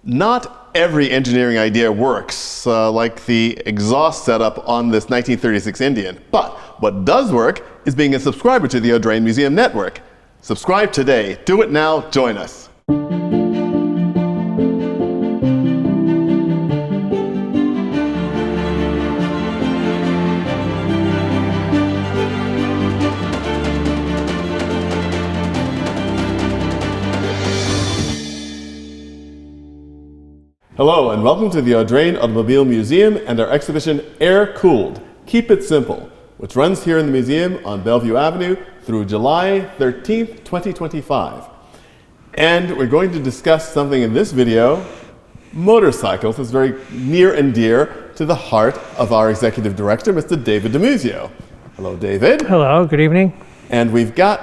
Not every engineering idea works, like the exhaust setup on this 1936 Indian. But what does work is being a subscriber to the Audrain Museum Network. Subscribe today. Do it now. Join us. Hello and welcome to the Audrain Automobile Museum and our exhibition Air Cooled, Keep It Simple, which runs here in the museum on Bellevue Avenue through July 13th, 2025. And we're going to discuss something in this video, motorcycles. It's very near and dear to the heart of our executive director, Mr. David DiMuzio. Hello, David. Hello, good evening. And we've got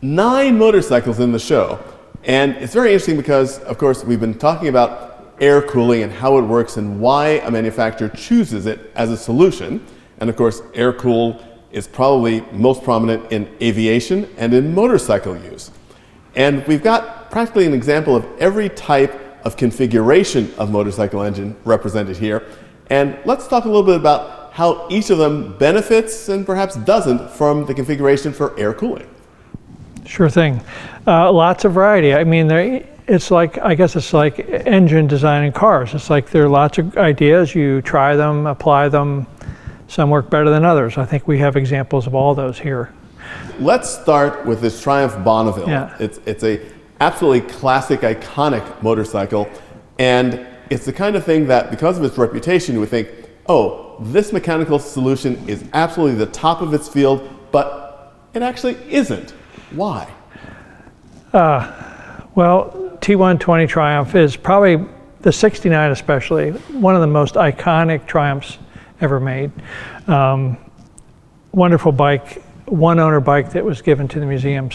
9 motorcycles in the show. And it's very interesting because, of course, we've been talking about air cooling and how it works and why a manufacturer chooses it as a solution. And of course, air cool is probably most prominent in aviation and in motorcycle use. And we've got practically an example of every type of configuration of motorcycle engine represented here. And let's talk a little bit about how each of them benefits and perhaps doesn't from the configuration for air cooling. Sure thing. Lots of variety. I mean, it's like, I guess it's like engine design in cars. It's like there are lots of ideas, you try them, apply them, some work better than others. I think we have examples of all those here. Let's start with this Triumph Bonneville. Yeah. It's a absolutely classic, iconic motorcycle, and it's the kind of thing that because of its reputation, you would think, oh, this mechanical solution is absolutely the top of its field, but it actually isn't. Why? Well, T120 Triumph is probably, the 69 especially, one of the most iconic Triumphs ever made. Wonderful bike, one owner bike that was given to the museum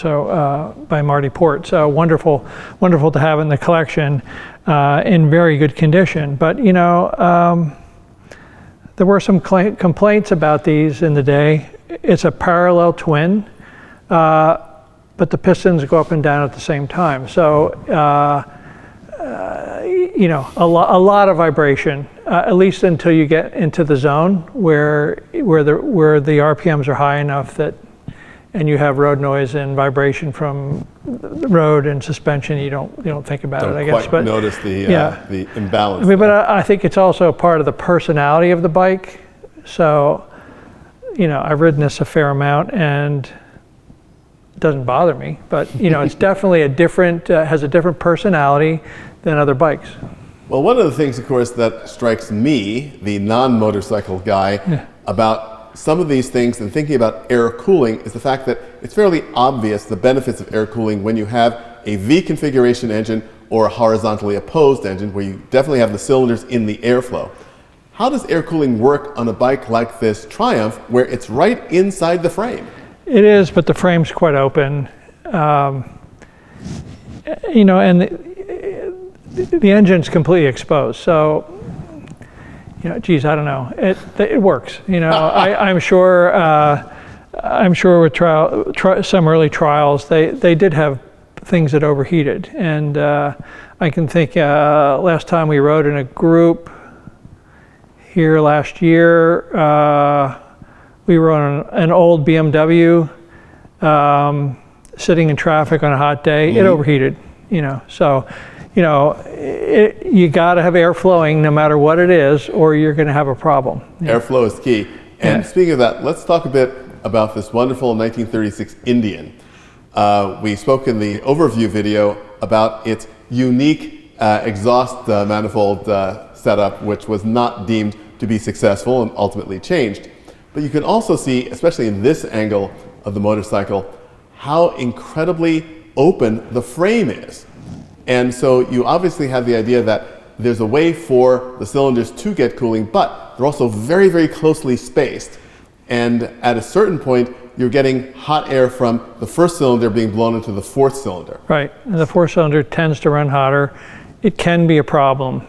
by Marty Port. So wonderful to have in the collection in very good condition. But you know, there were some complaints about these in the day. It's a parallel twin. But the pistons go up and down at the same time. So, you know, a lot of vibration, at least until you get into the zone where the RPMs are high enough that, and you have road noise and vibration from the road and suspension, you don't think about it, I guess. But notice the imbalance. I mean, but I think it's also part of the personality of the bike. So, you know, I've ridden this a fair amount and doesn't bother me, but you know, it's definitely a different, has a different personality than other bikes. Well, one of the things, of course, that strikes me, the non-motorcycle guy, about some of these things and thinking about air cooling is the fact that it's fairly obvious the benefits of air cooling when you have a V configuration engine or a horizontally opposed engine where you definitely have the cylinders in the airflow. How does air cooling work on a bike like this Triumph where it's right inside the frame? It is, but the frame's quite open. You know, and the engine's completely exposed. So, you know, geez, I don't know. It works. You know, I'm sure with some early trials, they did have things that overheated. And I can think last time we rode in a group here last year, we were on an old BMW, sitting in traffic on a hot day. It overheated, you know. So, you know, you got to have air flowing no matter what it is, or you're going to have a problem. Airflow is key. And speaking of that, let's talk a bit about this wonderful 1936 Indian. We spoke in the overview video about its unique exhaust manifold setup, which was not deemed to be successful and ultimately changed. But you can also see, especially in this angle of the motorcycle, how incredibly open the frame is. And so you obviously have the idea that there's a way for the cylinders to get cooling, but they're also very, very closely spaced. And at a certain point, you're getting hot air from the first cylinder being blown into the fourth cylinder. Right, and the fourth cylinder tends to run hotter. It can be a problem.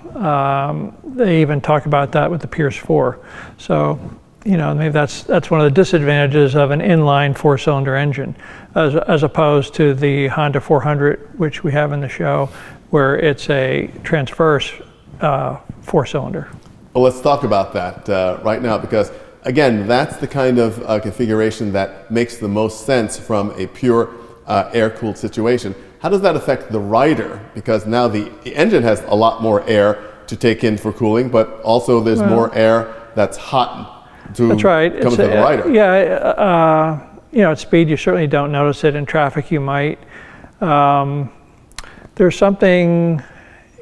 They even talk about that with the Pierce 4. So, you know, maybe that's one of the disadvantages of an inline 4-cylinder engine, as opposed to the Honda 400, which we have in the show, where it's a transverse 4-cylinder. Well, let's talk about that right now, because again, that's the kind of configuration that makes the most sense from a pure air-cooled situation. How does that affect the rider? Because now the engine has a lot more air to take in for cooling, but also there's more air that's hot to that's right. come to the rider. Yeah, at speed you certainly don't notice it. In traffic you might. There's something,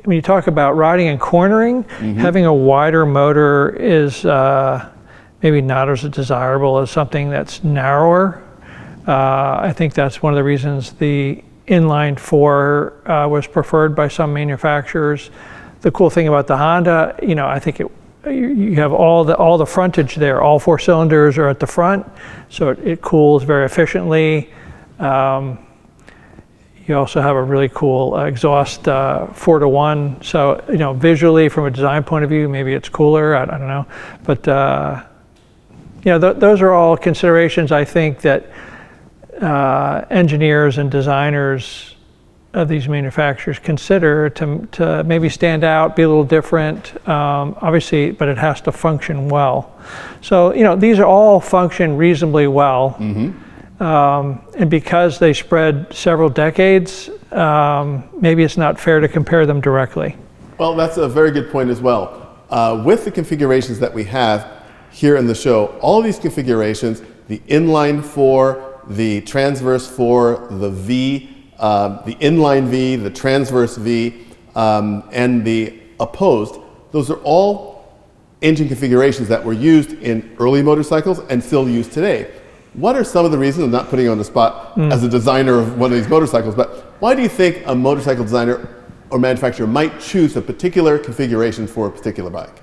when you talk about riding and cornering, having a wider motor is maybe not as desirable as something that's narrower. I think that's one of the reasons the inline 4 was preferred by some manufacturers. The cool thing about the Honda, I think you have all the frontage there. All 4 cylinders are at the front, so it cools very efficiently. You also have a really cool exhaust 4-to-1. So visually, from a design point of view, maybe it's cooler. I don't know, but those are all considerations I think that engineers and designers of these manufacturers consider to maybe stand out, be a little different, obviously, but it has to function well. So these are all function reasonably well. And because they spread several decades, maybe it's not fair to compare them directly. Well, that's a very good point as well. With the configurations that we have here in the show, all of these configurations, the inline 4, the transverse 4, the V, the inline V, the transverse V, and the opposed, those are all engine configurations that were used in early motorcycles and still used today. What are some of the reasons, I'm not putting you on the spot as a designer of one of these motorcycles, but why do you think a motorcycle designer or manufacturer might choose a particular configuration for a particular bike?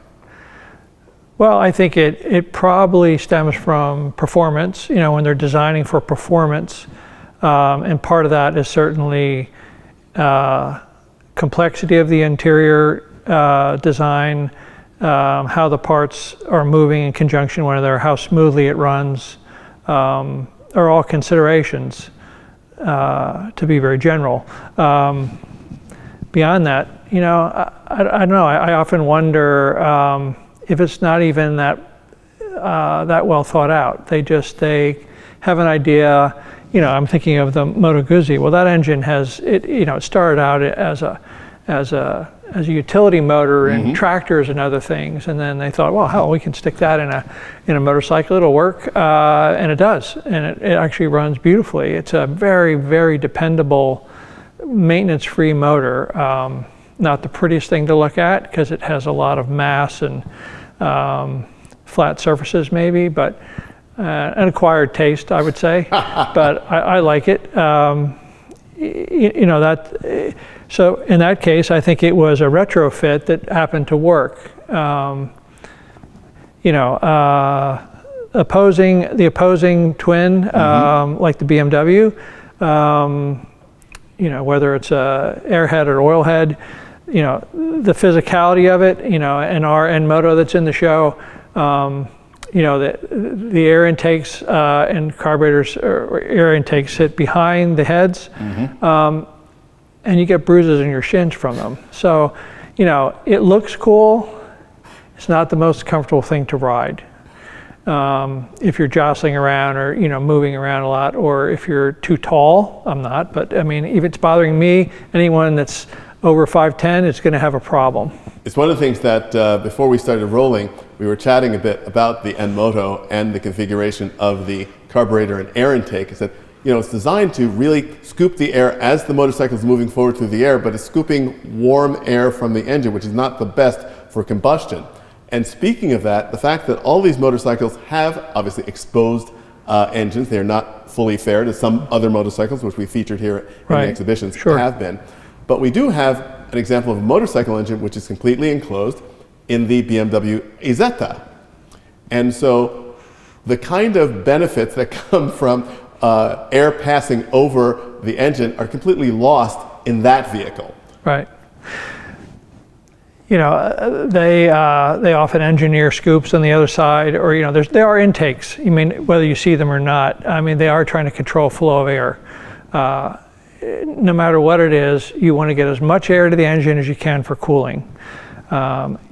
Well, I think it probably stems from performance, when they're designing for performance. And part of that is certainly complexity of the interior design, how the parts are moving in conjunction with one another, how smoothly it runs, are all considerations, to be very general. Beyond that, I don't know. I often wonder if it's not even that well thought out. They have an idea. I'm thinking of the Moto Guzzi. Well, that engine has it started out as a utility motor in tractors and other things, and then they thought, well, hell, we can stick that in a motorcycle. It'll work, and it does, and it actually runs beautifully. It's a very, very dependable, maintenance-free motor. Not the prettiest thing to look at because it has a lot of mass and flat surfaces, maybe, but an acquired taste, I would say. But I like it. So in that case, I think it was a retrofit that happened to work. The opposing twin, like the BMW, whether it's a airhead or oil head, the physicality of it, and our NMoto that's in the show, the air intakes and carburetors or air intakes sit behind the heads, and you get bruises in your shins from them. So, it looks cool. It's not the most comfortable thing to ride. If you're jostling around or, moving around a lot, or if you're too tall. I'm not, but I mean, if it's bothering me, anyone that's over 5'10", it's going to have a problem. It's one of the things that before we started rolling, we were chatting a bit about the NMoto and the configuration of the carburetor and air intake. Is that it's designed to really scoop the air as the motorcycle is moving forward through the air, but it's scooping warm air from the engine, which is not the best for combustion. And speaking of that, the fact that all these motorcycles have obviously exposed engines, they are not fully fair to some other motorcycles, which we featured here in the exhibitions have been. But we do have an example of a motorcycle engine which is completely enclosed in the BMW Isetta. And so the kind of benefits that come from air passing over the engine are completely lost in that vehicle. Right. They often engineer scoops on the other side, or there are intakes. Whether you see them or not. They are trying to control flow of air. no matter what it is, you want to get as much air to the engine as you can for cooling.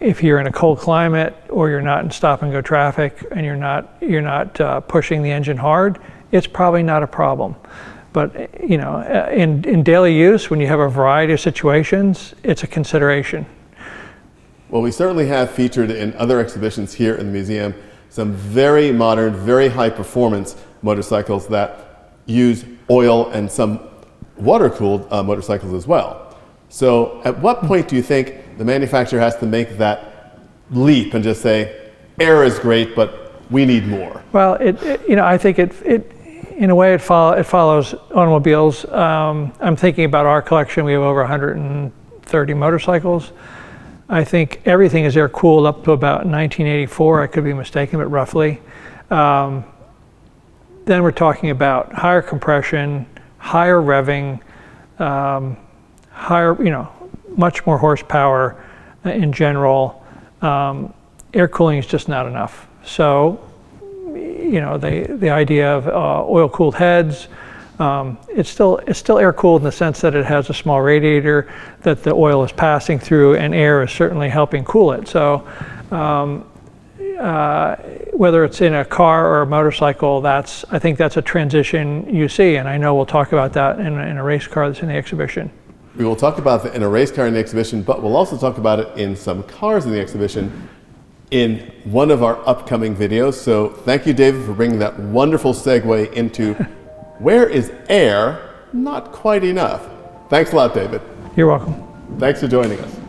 If you're in a cold climate or you're not in stop and go traffic and you're not pushing the engine hard, it's probably not a problem. But in daily use, when you have a variety of situations, it's a consideration. Well, we certainly have featured in other exhibitions here in the museum some very modern, very high performance motorcycles that use oil and some water-cooled motorcycles as well. So at what point do you think the manufacturer has to make that leap and just say, air is great, but we need more? Well, I think in a way it follows automobiles. I'm thinking about our collection. We have over 130 motorcycles. I think everything is air cooled up to about 1984. I could be mistaken, but roughly. Then we're talking about higher compression, higher revving, higher, much more horsepower in general. Air cooling is just not enough. So, the idea of oil-cooled heads, it's still air-cooled in the sense that it has a small radiator that the oil is passing through, and air is certainly helping cool it. So, whether it's in a car or a motorcycle, I think that's a transition you see, and I know we'll talk about that in a race car that's in the exhibition. We will talk about it in a race car in the exhibition, but we'll also talk about it in some cars in the exhibition in one of our upcoming videos. So thank you, David, for bringing that wonderful segue into where is air not quite enough. Thanks a lot, David. You're welcome. Thanks for joining us.